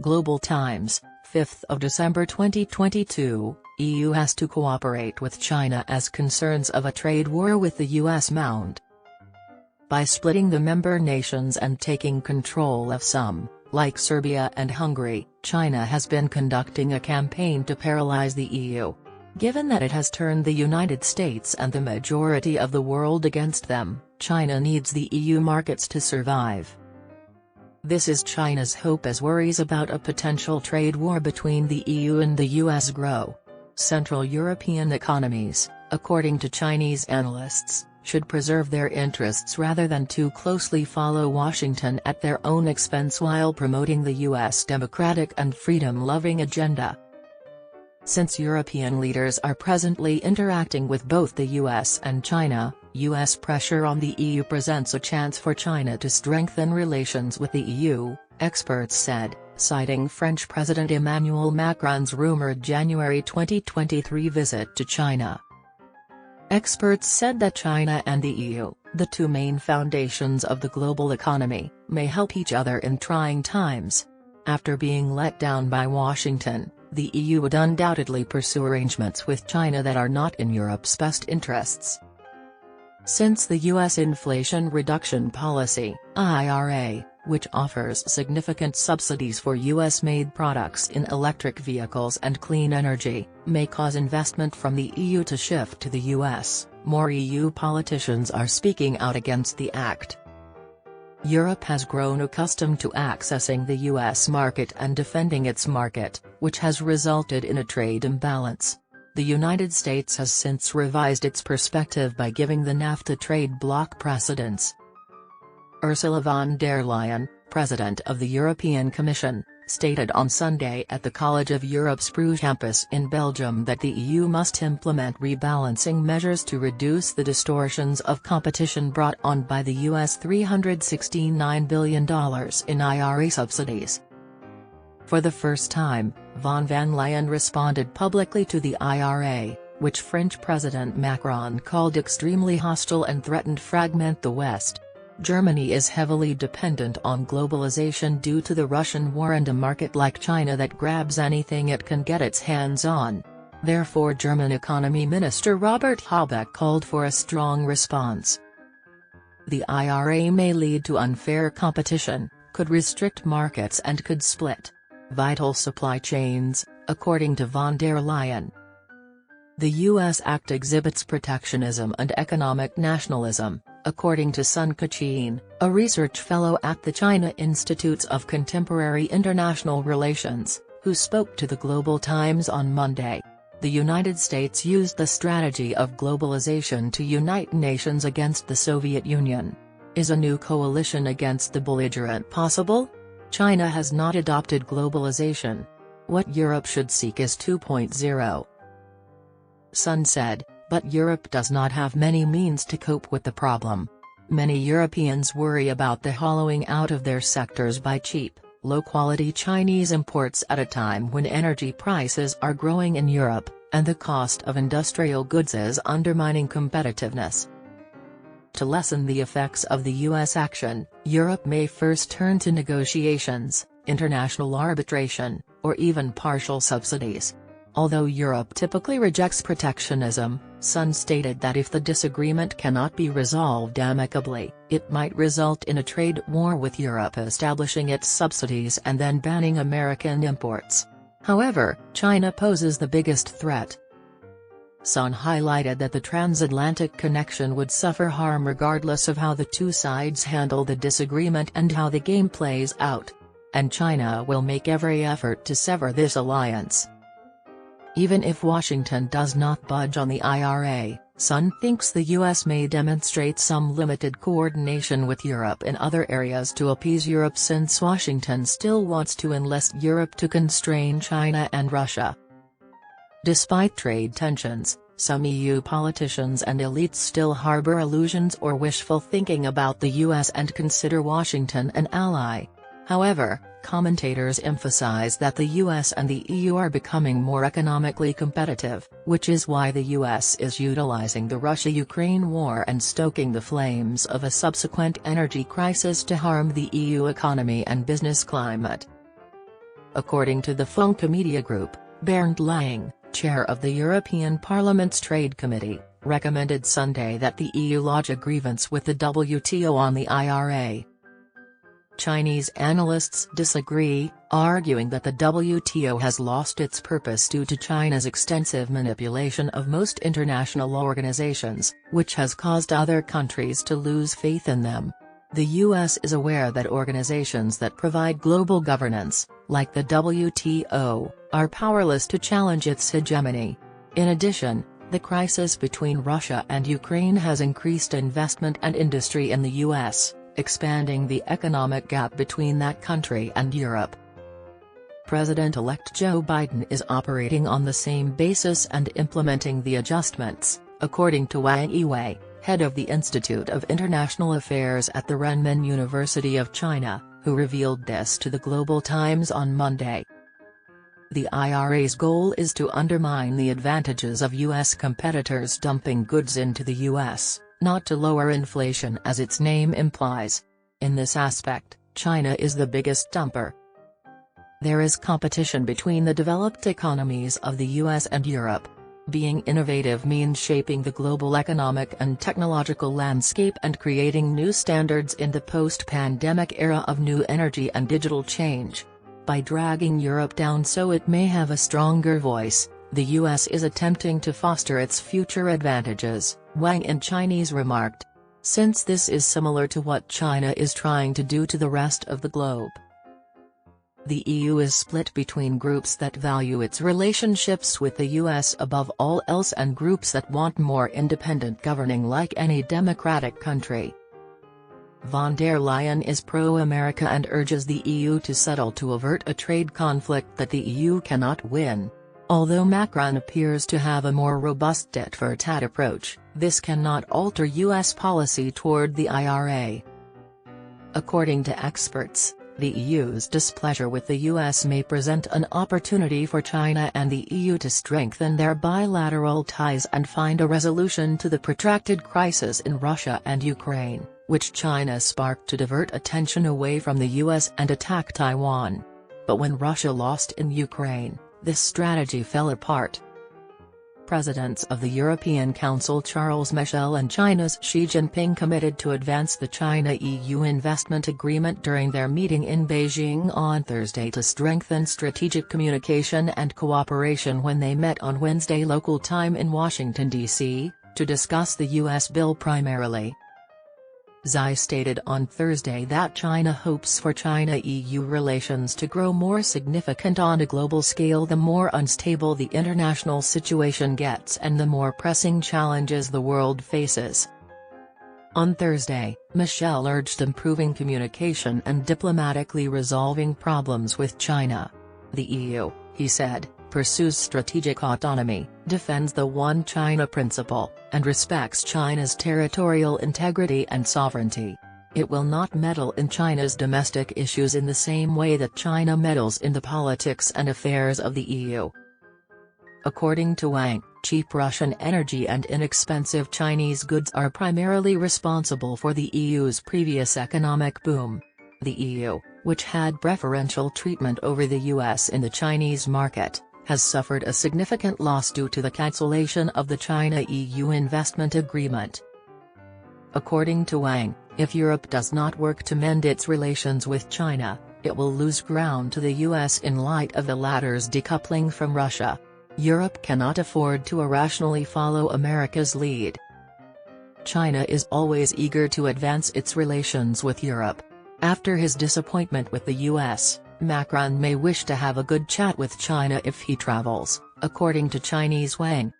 Global Times, 5th of December 2022, EU has to cooperate with China as concerns of a trade war with the US mount. By splitting the member nations and taking control of some, like Serbia and Hungary, China has been conducting a campaign to paralyze the EU. Given that it has turned the United States and the majority of the world against them, China needs the EU markets to survive. This is China's hope as worries about a potential trade war between the EU and the US grow. Central European economies, according to Chinese analysts, should preserve their interests rather than too closely follow Washington at their own expense while promoting the US democratic and freedom-loving agenda. Since European leaders are presently interacting with both the US and China, US pressure on the EU presents a chance for China to strengthen relations with the EU, experts said, citing French President Emmanuel Macron's rumored January 2023 visit to China. Experts said that China and the EU, the two main foundations of the global economy, may help each other in trying times. After being let down by Washington, the EU would undoubtedly pursue arrangements with China that are not in Europe's best interests. Since the US Inflation Reduction Policy (IRA), which offers significant subsidies for US-made products in electric vehicles and clean energy, may cause investment from the EU to shift to the US, more EU politicians are speaking out against the act. Europe has grown accustomed to accessing the US market and defending its market, which has resulted in a trade imbalance. The United States has since revised its perspective by giving the NAFTA trade bloc precedence. Ursula von der Leyen, President of the European Commission, stated on Sunday at the College of Europe's Bruges campus in Belgium that the EU must implement rebalancing measures to reduce the distortions of competition brought on by the US $369 billion in IRA subsidies. For the first time, von der Leyen responded publicly to the IRA, which French President Macron called extremely hostile and threatened fragment the West. Germany is heavily dependent on globalization due to the Russian war and a market like China that grabs anything it can get its hands on. Therefore, German Economy Minister Robert Habeck called for a strong response. The IRA may lead to unfair competition, could restrict markets and could split vital supply chains, according to von der Leyen. The US Act exhibits protectionism and economic nationalism, according to Sun Kachin, a research fellow at the China Institutes of Contemporary International Relations, who spoke to the Global Times on Monday. The United States used the strategy of globalization to unite nations against the Soviet Union. Is a new coalition against the belligerent possible? China has not adopted globalization. What Europe should seek is 2.0. Sun said, but Europe does not have many means to cope with the problem. Many Europeans worry about the hollowing out of their sectors by cheap, low-quality Chinese imports at a time when energy prices are growing in Europe, and the cost of industrial goods is undermining competitiveness. To lessen the effects of the US action, Europe may first turn to negotiations, international arbitration, or even partial subsidies. Although Europe typically rejects protectionism, Sun stated that if the disagreement cannot be resolved amicably, it might result in a trade war with Europe establishing its subsidies and then banning American imports. However, China poses the biggest threat. Sun highlighted that the transatlantic connection would suffer harm regardless of how the two sides handle the disagreement and how the game plays out. And China will make every effort to sever this alliance. Even if Washington does not budge on the IRA, Sun thinks the US may demonstrate some limited coordination with Europe in other areas to appease Europe since Washington still wants to enlist Europe to constrain China and Russia. Despite trade tensions, some EU politicians and elites still harbor illusions or wishful thinking about the US and consider Washington an ally. However, commentators emphasize that the US and the EU are becoming more economically competitive, which is why the US is utilizing the Russia-Ukraine war and stoking the flames of a subsequent energy crisis to harm the EU economy and business climate. According to the Funke Media Group, Bernd Lange, chair of the European Parliament's Trade Committee, recommended Sunday that the EU lodge a grievance with the WTO on the IRA. Chinese analysts disagree, arguing that the WTO has lost its purpose due to China's extensive manipulation of most international organizations, which has caused other countries to lose faith in them. The US is aware that organizations that provide global governance, like the WTO, are powerless to challenge its hegemony. In addition, the crisis between Russia and Ukraine has increased investment and industry in the US, expanding the economic gap between that country and Europe. President-elect Joe Biden is operating on the same basis and implementing the adjustments, according to Wang Yiwei, head of the Institute of International Affairs at the Renmin University of China, who revealed this to the Global Times on Monday. The IRA's goal is to undermine the advantages of U.S. competitors dumping goods into the U.S., not to lower inflation as its name implies. In this aspect, China is the biggest dumper. There is competition between the developed economies of the U.S. and Europe. Being innovative means shaping the global economic and technological landscape and creating new standards in the post-pandemic era of new energy and digital change. By dragging Europe down so it may have a stronger voice, the US is attempting to foster its future advantages, Wang in Chinese remarked. Since this is similar to what China is trying to do to the rest of the globe. The EU is split between groups that value its relationships with the US above all else and groups that want more independent governing like any democratic country. Von der Leyen is pro-America and urges the EU to settle to avert a trade conflict that the EU cannot win. Although Macron appears to have a more robust tit-for-tat approach, this cannot alter US policy toward the IRA. According to experts, the EU's displeasure with the US may present an opportunity for China and the EU to strengthen their bilateral ties and find a resolution to the protracted crisis in Russia and Ukraine, which China sparked to divert attention away from the US and attack Taiwan. But when Russia lost in Ukraine, this strategy fell apart. Presidents of the European Council Charles Michel and China's Xi Jinping committed to advance the China-EU investment agreement during their meeting in Beijing on Thursday to strengthen strategic communication and cooperation when they met on Wednesday local time in Washington, D.C., to discuss the U.S. bill primarily. Xi stated on Thursday that China hopes for China-EU relations to grow more significant on a global scale the more unstable the international situation gets and the more pressing challenges the world faces. On Thursday, Michel urged improving communication and diplomatically resolving problems with China. The EU, he said, pursues strategic autonomy, defends the One China principle, and respects China's territorial integrity and sovereignty. It will not meddle in China's domestic issues in the same way that China meddles in the politics and affairs of the EU. According to Wang, cheap Russian energy and inexpensive Chinese goods are primarily responsible for the EU's previous economic boom. The EU, which had preferential treatment over the US in the Chinese market, has suffered a significant loss due to the cancellation of the China-EU investment agreement. According to Wang, if Europe does not work to mend its relations with China, it will lose ground to the US in light of the latter's decoupling from Russia. Europe cannot afford to irrationally follow America's lead. China is always eager to advance its relations with Europe. After his disappointment with the US, Macron may wish to have a good chat with China if he travels, according to Chinese Wang.